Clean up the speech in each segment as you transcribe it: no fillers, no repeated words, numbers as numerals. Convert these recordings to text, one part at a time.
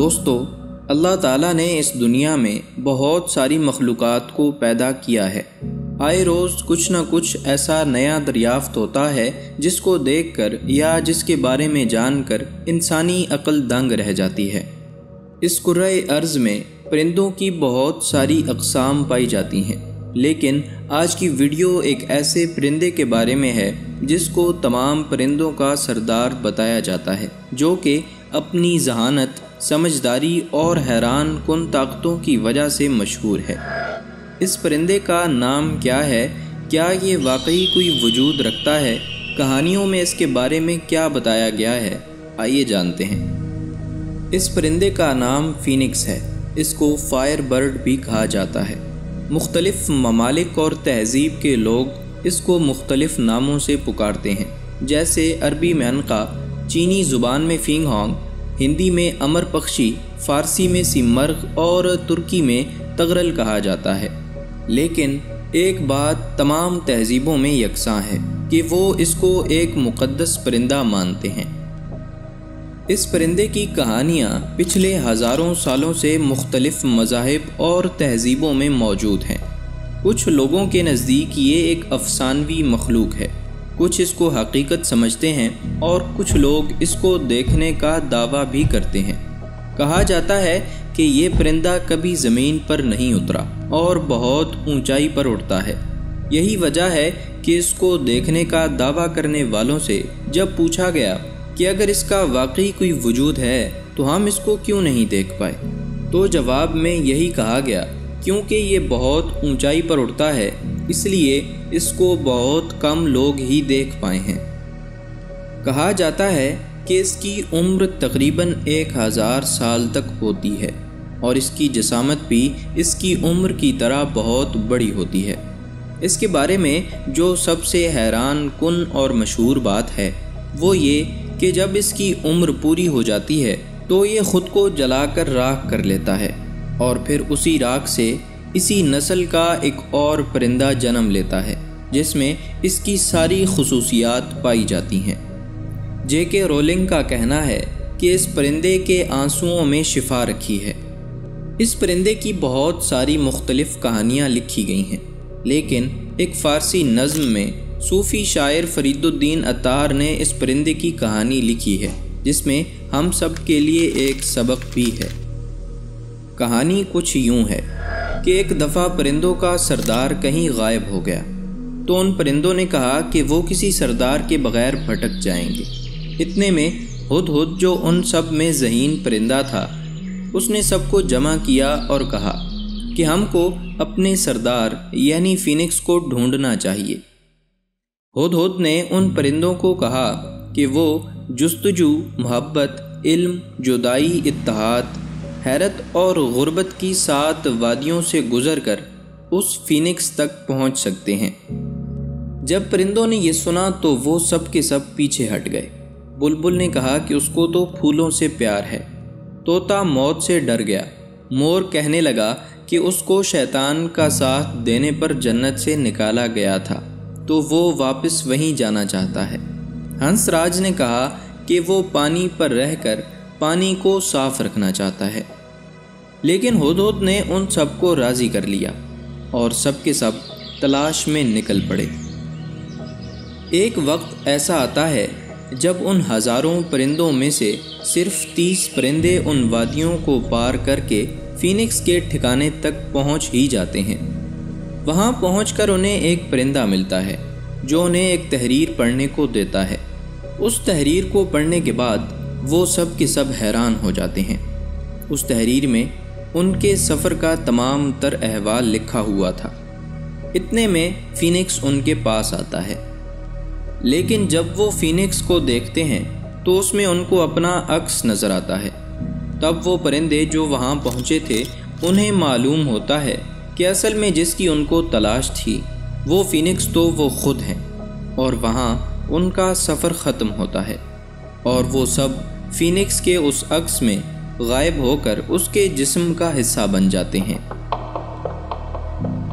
دوستو، اللہ تعالیٰ نے اس دنیا میں بہت ساری مخلوقات کو پیدا کیا ہے۔ آئے روز کچھ نہ کچھ ایسا نیا دریافت ہوتا ہے جس کو دیکھ کر یا جس کے بارے میں جان کر انسانی عقل دنگ رہ جاتی ہے۔ اس کرۂ ارض میں پرندوں کی بہت ساری اقسام پائی جاتی ہیں، لیکن آج کی ویڈیو ایک ایسے پرندے کے بارے میں ہے جس کو تمام پرندوں کا سردار بتایا جاتا ہے، جو کہ اپنی ذہانت، سمجھداری اور حیران کن طاقتوں کی وجہ سے مشہور ہے۔ اس پرندے کا نام کیا ہے؟ کیا یہ واقعی کوئی وجود رکھتا ہے؟ کہانیوں میں اس کے بارے میں کیا بتایا گیا ہے؟ آئیے جانتے ہیں۔ اس پرندے کا نام فینکس ہے۔ اس کو فائر برڈ بھی کہا جاتا ہے۔ مختلف ممالک اور تہذیب کے لوگ اس کو مختلف ناموں سے پکارتے ہیں، جیسے عربی میں عنقا، چینی زبان میں فینگ ہانگ، ہندی میں امر پکشی، فارسی میں سیمرغ اور ترکی میں تغرل کہا جاتا ہے۔ لیکن ایک بات تمام تہذیبوں میں یکساں ہے کہ وہ اس کو ایک مقدس پرندہ مانتے ہیں۔ اس پرندے کی کہانیاں پچھلے ہزاروں سالوں سے مختلف مذاہب اور تہذیبوں میں موجود ہیں۔ کچھ لوگوں کے نزدیک یہ ایک افسانوی مخلوق ہے، کچھ اس کو حقیقت سمجھتے ہیں اور کچھ لوگ اس کو دیکھنے کا دعویٰ بھی کرتے ہیں۔ کہا جاتا ہے کہ یہ پرندہ کبھی زمین پر نہیں اترا اور بہت اونچائی پر اڑتا ہے۔ یہی وجہ ہے کہ اس کو دیکھنے کا دعویٰ کرنے والوں سے جب پوچھا گیا کہ اگر اس کا واقعی کوئی وجود ہے تو ہم اس کو کیوں نہیں دیکھ پائے، تو جواب میں یہی کہا گیا کیونکہ یہ بہت اونچائی پر اڑتا ہے، اس لیے اس کو بہت کم لوگ ہی دیکھ پائے ہیں۔ کہا جاتا ہے کہ اس کی عمر تقریباً 1000 سال تک ہوتی ہے اور اس کی جسامت بھی اس کی عمر کی طرح بہت بڑی ہوتی ہے۔ اس کے بارے میں جو سب سے حیران کن اور مشہور بات ہے وہ یہ کہ جب اس کی عمر پوری ہو جاتی ہے تو یہ خود کو جلا کر راکھ کر لیتا ہے اور پھر اسی راکھ سے اسی نسل کا ایک اور پرندہ جنم لیتا ہے جس میں اس کی ساری خصوصیات پائی جاتی ہیں۔ جے کے رولنگ کا کہنا ہے کہ اس پرندے کے آنسوؤں میں شفا رکھی ہے۔ اس پرندے کی بہت ساری مختلف کہانیاں لکھی گئی ہیں، لیکن ایک فارسی نظم میں صوفی شاعر فرید الدین عطار نے اس پرندے کی کہانی لکھی ہے، جس میں ہم سب کے لیے ایک سبق بھی ہے۔ کہانی کچھ یوں ہے کہ ایک دفعہ پرندوں کا سردار کہیں غائب ہو گیا، تو ان پرندوں نے کہا کہ وہ کسی سردار کے بغیر بھٹک جائیں گے۔ اتنے میں ہدہد، جو ان سب میں ذہین پرندہ تھا، اس نے سب کو جمع کیا اور کہا کہ ہم کو اپنے سردار یعنی فینکس کو ڈھونڈنا چاہیے۔ ہدہد نے ان پرندوں کو کہا کہ وہ جستجو، محبت، علم، جدائی، اتحاد، حیرت اور غربت کی 7 وادیوں سے گزر کر اس فینکس تک پہنچ سکتے ہیں۔ جب پرندوں نے یہ سنا تو وہ سب کے سب پیچھے ہٹ گئے۔ بلبل نے کہا کہ اس کو تو پھولوں سے پیار ہے۔ طوطا موت سے ڈر گیا۔ مور کہنے لگا کہ اس کو شیطان کا ساتھ دینے پر جنت سے نکالا گیا تھا، تو وہ واپس وہیں جانا چاہتا ہے۔ ہنس راج نے کہا کہ وہ پانی پر رہ کر پانی کو صاف رکھنا چاہتا ہے۔ لیکن ہدہد نے ان سب کو راضی کر لیا اور سب کے سب تلاش میں نکل پڑے۔ ایک وقت ایسا آتا ہے جب ان ہزاروں پرندوں میں سے صرف 30 پرندے ان وادیوں کو پار کر کے فینکس کے ٹھکانے تک پہنچ ہی جاتے ہیں۔ وہاں پہنچ کر انہیں ایک پرندہ ملتا ہے جو انہیں ایک تحریر پڑھنے کو دیتا ہے۔ اس تحریر کو پڑھنے کے بعد وہ سب کے سب حیران ہو جاتے ہیں۔ اس تحریر میں ان کے سفر کا تمام تر احوال لکھا ہوا تھا۔ اتنے میں فینکس ان کے پاس آتا ہے، لیکن جب وہ فینکس کو دیکھتے ہیں تو اس میں ان کو اپنا عکس نظر آتا ہے۔ تب وہ پرندے جو وہاں پہنچے تھے انہیں معلوم ہوتا ہے کہ اصل میں جس کی ان کو تلاش تھی وہ فینکس تو وہ خود ہیں، اور وہاں ان کا سفر ختم ہوتا ہے اور وہ سب فینکس کے اس عکس میں غائب ہو کر اس کے جسم کا حصہ بن جاتے ہیں۔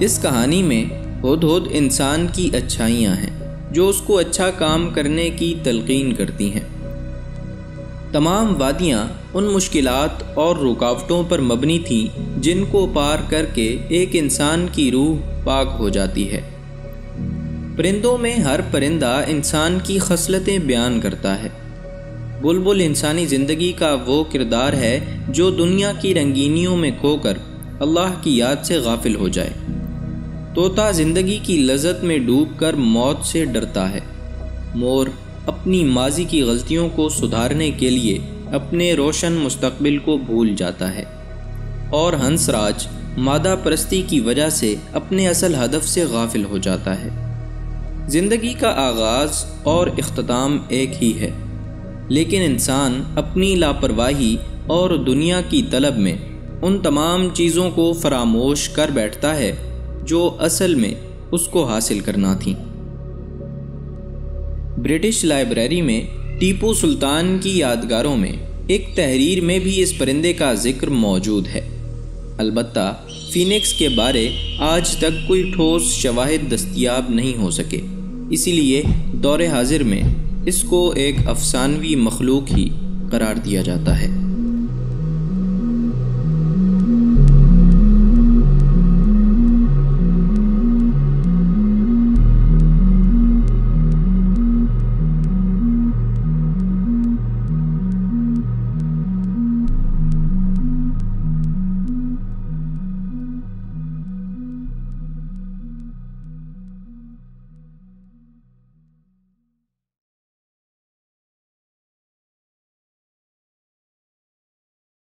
اس کہانی میں ہدہد انسان کی اچھائیاں ہیں جو اس کو اچھا کام کرنے کی تلقین کرتی ہیں۔ تمام وادیاں ان مشکلات اور رکاوٹوں پر مبنی تھیں جن کو پار کر کے ایک انسان کی روح پاک ہو جاتی ہے۔ پرندوں میں ہر پرندہ انسان کی خصلتیں بیان کرتا ہے۔ بلبل انسانی زندگی کا وہ کردار ہے جو دنیا کی رنگینیوں میں کھو کر اللہ کی یاد سے غافل ہو جائے۔ طوطا زندگی کی لذت میں ڈوب کر موت سے ڈرتا ہے۔ مور اپنی ماضی کی غلطیوں کو سدھارنے کے لیے اپنے روشن مستقبل کو بھول جاتا ہے، اور ہنس راج مادہ پرستی کی وجہ سے اپنے اصل ہدف سے غافل ہو جاتا ہے۔ زندگی کا آغاز اور اختتام ایک ہی ہے، لیکن انسان اپنی لاپرواہی اور دنیا کی طلب میں ان تمام چیزوں کو فراموش کر بیٹھتا ہے جو اصل میں اس کو حاصل کرنا تھیں۔ برٹش لائبریری میں ٹیپو سلطان کی یادگاروں میں ایک تحریر میں بھی اس پرندے کا ذکر موجود ہے، البتہ فینکس کے بارے آج تک کوئی ٹھوس شواہد دستیاب نہیں ہو سکے، اسی لیے دور حاضر میں اس کو ایک افسانوی مخلوق ہی قرار دیا جاتا ہے۔